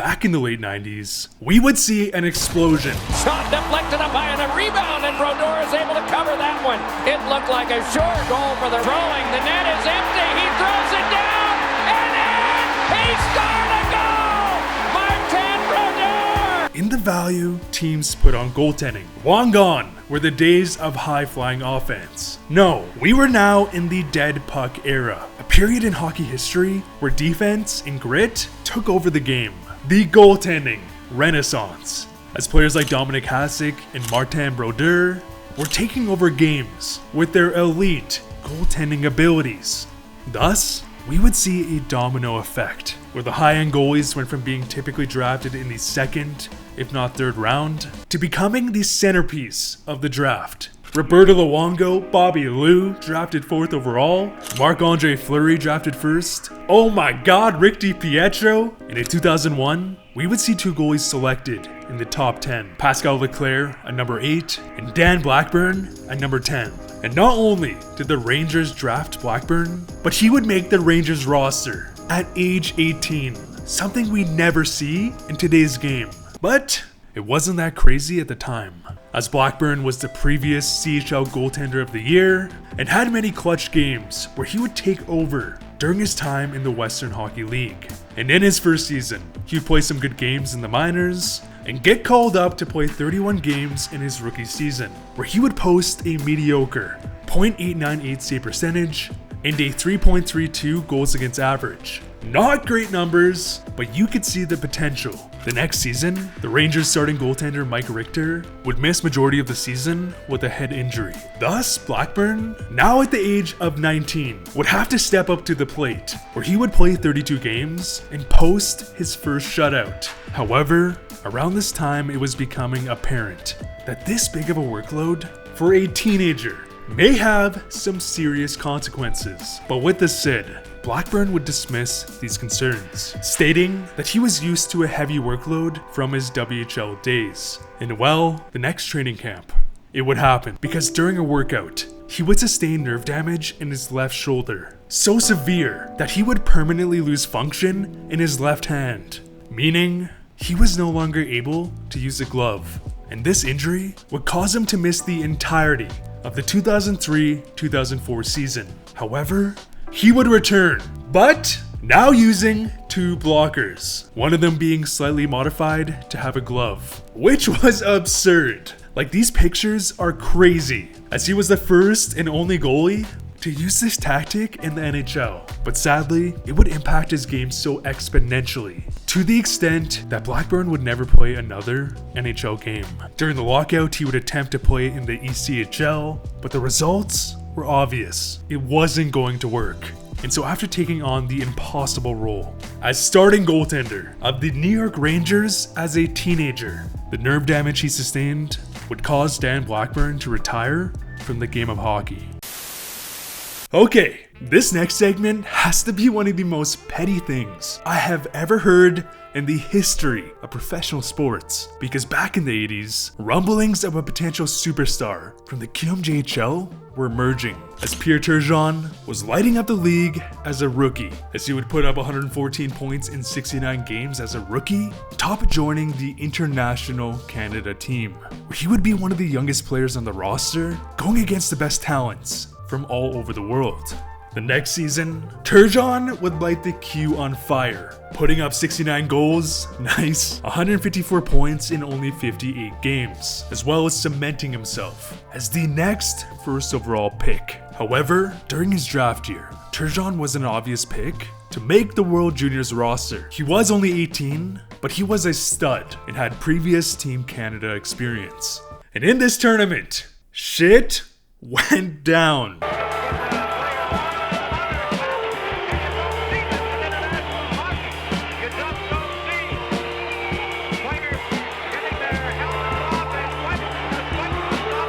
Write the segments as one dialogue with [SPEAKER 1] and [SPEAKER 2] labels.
[SPEAKER 1] back in the late 90s, we would see an explosion.
[SPEAKER 2] Shot deflected up high on a rebound, and Brodeur is able to cover that one. It looked like a short goal for the throwing. The net is empty. He throws it down, and he scored a goal! Martin Brodeur!
[SPEAKER 1] In the value teams put on goaltending, long gone were the days of high-flying offense. No, we were now in the dead puck era, a period in hockey history where defense and grit took over the game. The goaltending renaissance, as players like Dominik Hasek and Martin Brodeur were taking over games with their elite goaltending abilities. Thus, we would see a domino effect, where the high-end goalies went from being typically drafted in the second, if not third round, to becoming the centerpiece of the draft. Roberto Luongo, Bobby Lou drafted 4th overall, Marc-Andre Fleury drafted 1st, oh my god, Rick DiPietro, and in 2001, we would see 2 goalies selected in the top 10, Pascal Leclerc at number 8, and Dan Blackburn at number 10. And not only did the Rangers draft Blackburn, but he would make the Rangers roster at age 18, something we never see in today's game. But it wasn't that crazy at the time, as Blackburn was the previous CHL goaltender of the year and had many clutch games where he would take over during his time in the Western Hockey League. And in his first season, he would play some good games in the minors and get called up to play 31 games in his rookie season, where he would post a mediocre .898 save percentage and a 3.32 goals against average. Not great numbers, but you could see the potential. The next season, the Rangers starting goaltender Mike Richter would miss majority of the season with a head injury. Thus, Blackburn, now at the age of 19, would have to step up to the plate, where he would play 32 games and post his first shutout. However, around this time it was becoming apparent that this big of a workload for a teenager may have some serious consequences. But with this said, Blackburn would dismiss these concerns, stating that he was used to a heavy workload from his WHL days. And well, the next training camp, it would happen, because during a workout, he would sustain nerve damage in his left shoulder, so severe that he would permanently lose function in his left hand, meaning he was no longer able to use a glove. And this injury would cause him to miss the entirety of the 2003-2004 season. However, he would return, but now using 2 blockers, one of them being slightly modified to have a glove, which was absurd. Like, these pictures are crazy, as he was the first and only goalie to use this tactic in the NHL. But sadly, it would impact his game so exponentially, to the extent that Blackburn would never play another NHL game. During the lockout, he would attempt to play in the ECHL, but the results were obvious. It wasn't going to work. And so after taking on the impossible role as starting goaltender of the New York Rangers as a teenager, the nerve damage he sustained would cause Dan Blackburn to retire from the game of hockey. Okay, this next segment has to be one of the most petty things I have ever heard in the history of professional sports, because back in the 80s, rumblings of a potential superstar from the QMJHL were emerging, as Pierre Turgeon was lighting up the league as a rookie, as he would put up 114 points in 69 games as a rookie, top joining the International Canada team, where he would be one of the youngest players on the roster, going against the best talents from all over the world. The next season, Turgeon would light the Q on fire, putting up 69 goals, nice, 154 points in only 58 games, as well as cementing himself as the next first overall pick. However, during his draft year, Turgeon was an obvious pick to make the World Juniors roster. He was only 18, but he was a stud and had previous Team Canada experience. And in this tournament, shit went down.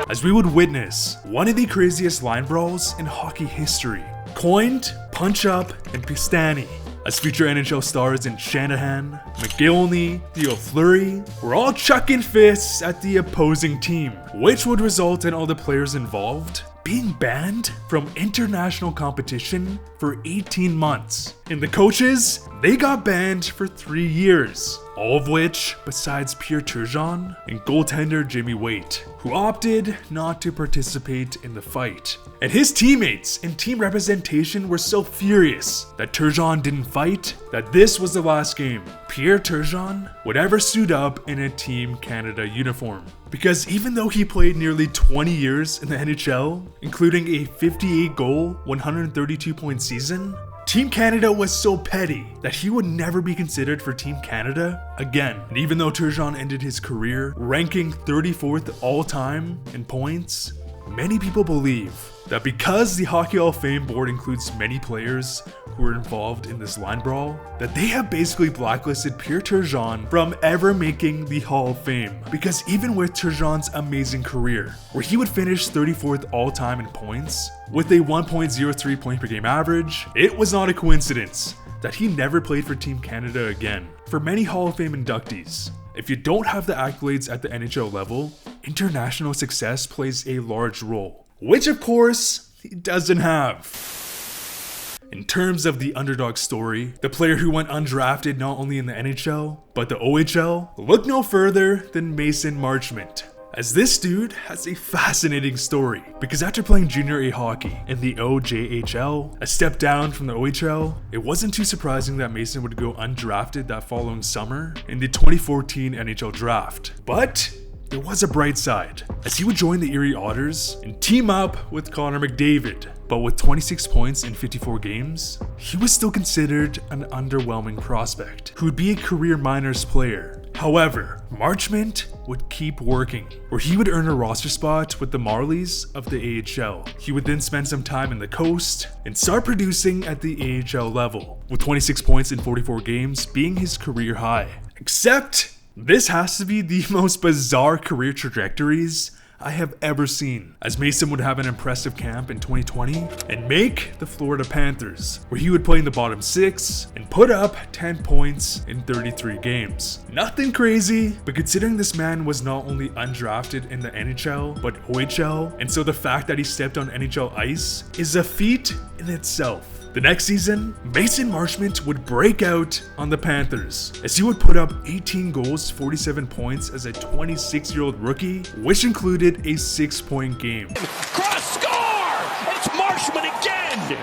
[SPEAKER 1] As we would witness one of the craziest line brawls in hockey history, coined Punch Up and Piestany, as future NHL stars in Shanahan, McGillney, Theo Fleury were all chucking fists at the opposing team, which would result in all the players involved being banned from international competition for 18 months. And the coaches, they got banned for 3 years. All of which, besides Pierre Turgeon and goaltender Jimmy Waite, who opted not to participate in the fight. And his teammates and team representation were so furious that Turgeon didn't fight that this was the last game Pierre Turgeon would ever suit up in a Team Canada uniform. Because even though he played nearly 20 years in the NHL, including a 58 goal, 132 point season, Team Canada was so petty that he would never be considered for Team Canada again. And even though Turgeon ended his career ranking 34th all time in points, many people believe that because the Hockey Hall of Fame board includes many players who were involved in this line brawl, that they have basically blacklisted Pierre Turgeon from ever making the Hall of Fame. Because even with Turgeon's amazing career, where he would finish 34th all time in points, with a 1.03 point per game average, it was not a coincidence that he never played for Team Canada again. For many Hall of Fame inductees, if you don't have the accolades at the NHL level, international success plays a large role, which of course he doesn't have. In terms of the underdog story, the player who went undrafted not only in the NHL, but the OHL, look no further than Mason Marchment. As this dude has a fascinating story, because after playing junior A hockey in the OJHL, a step down from the OHL, it wasn't too surprising that Mason would go undrafted that following summer in the 2014 NHL draft. But there was a bright side, as he would join the Erie Otters and team up with Connor McDavid. But with 26 points in 54 games, he was still considered an underwhelming prospect who would be a career minors player. However, Marchment would keep working, where he would earn a roster spot with the Marlies of the AHL. He would then spend some time in the coast and start producing at the AHL level, with 26 points in 44 games being his career high. Except, this has to be the most bizarre career trajectories I have ever seen, as Mason would have an impressive camp in 2020 and make the Florida Panthers, where he would play in the bottom 6 and put up 10 points in 33 games. Nothing crazy, but considering this man was not only undrafted in the NHL, but OHL, and so the fact that he stepped on NHL ice is a feat in itself. The next season, Mason Marchment would break out on the Panthers, as he would put up 18 goals, 47 points as a 26-year-old rookie, which included a 6-point game.
[SPEAKER 3] Cross score! It's Marchment again!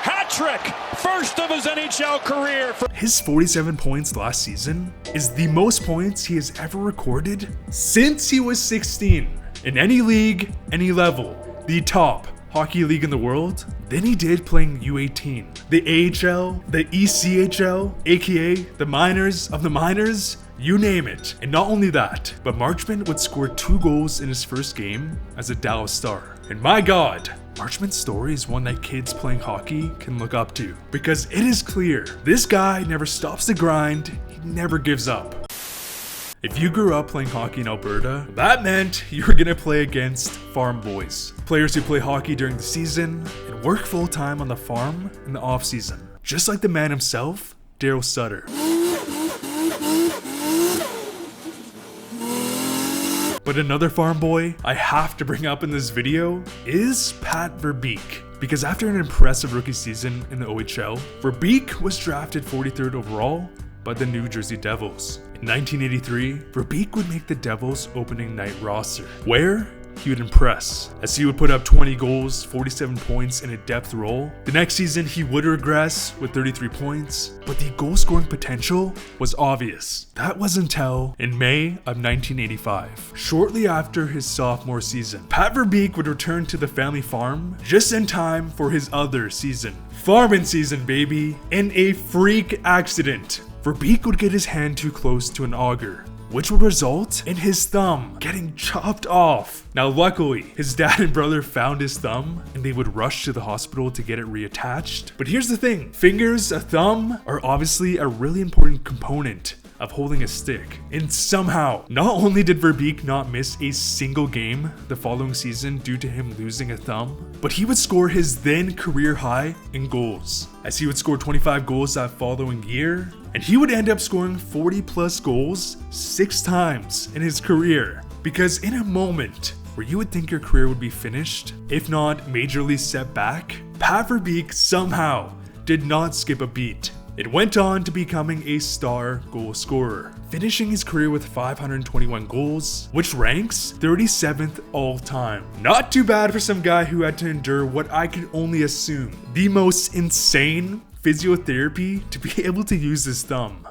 [SPEAKER 3] Hat trick! First of his NHL career.
[SPEAKER 1] His 47 points last season is the most points he has ever recorded since he was 16. In any league, any level, the top hockey league in the world than he did playing U18, the AHL, the ECHL, aka the minors of the minors, you name it. And not only that, but Marchment would score 2 goals in his first game as a Dallas Star. And my god, Marchment's story is one that kids playing hockey can look up to, because it is clear this guy never stops the grind, he never gives up. If you grew up playing hockey in Alberta, that meant you were gonna play against farm boys, players who play hockey during the season and work full time on the farm in the off season, just like the man himself, Daryl Sutter. But another farm boy I have to bring up in this video is Pat Verbeek. Because after an impressive rookie season in the OHL, Verbeek was drafted 43rd overall by the New Jersey Devils. In 1983, Verbeek would make the Devils opening night roster, where he would impress, as he would put up 20 goals, 47 points in a depth role. The next season, he would regress with 33 points, but the goal-scoring potential was obvious. That was until in May of 1985, shortly after his sophomore season. Pat Verbeek would return to the family farm just in time for his other season. Farming season, baby! In a freak accident, Verbeek would get his hand too close to an auger, which would result in his thumb getting chopped off. Now luckily, his dad and brother found his thumb and they would rush to the hospital to get it reattached. But here's the thing, fingers, a thumb are obviously a really important component of holding a stick. And somehow, not only did Verbeek not miss a single game the following season due to him losing a thumb, but he would score his then career high in goals, as he would score 25 goals that following year, and he would end up scoring 40 plus goals 6 times in his career. Because in a moment, where you would think your career would be finished, if not majorly set back, Pat Verbeek somehow did not skip a beat. It went on to becoming a star goal scorer, finishing his career with 521 goals, which ranks 37th all time. Not too bad for some guy who had to endure what I can only assume the most insane physiotherapy to be able to use his thumb.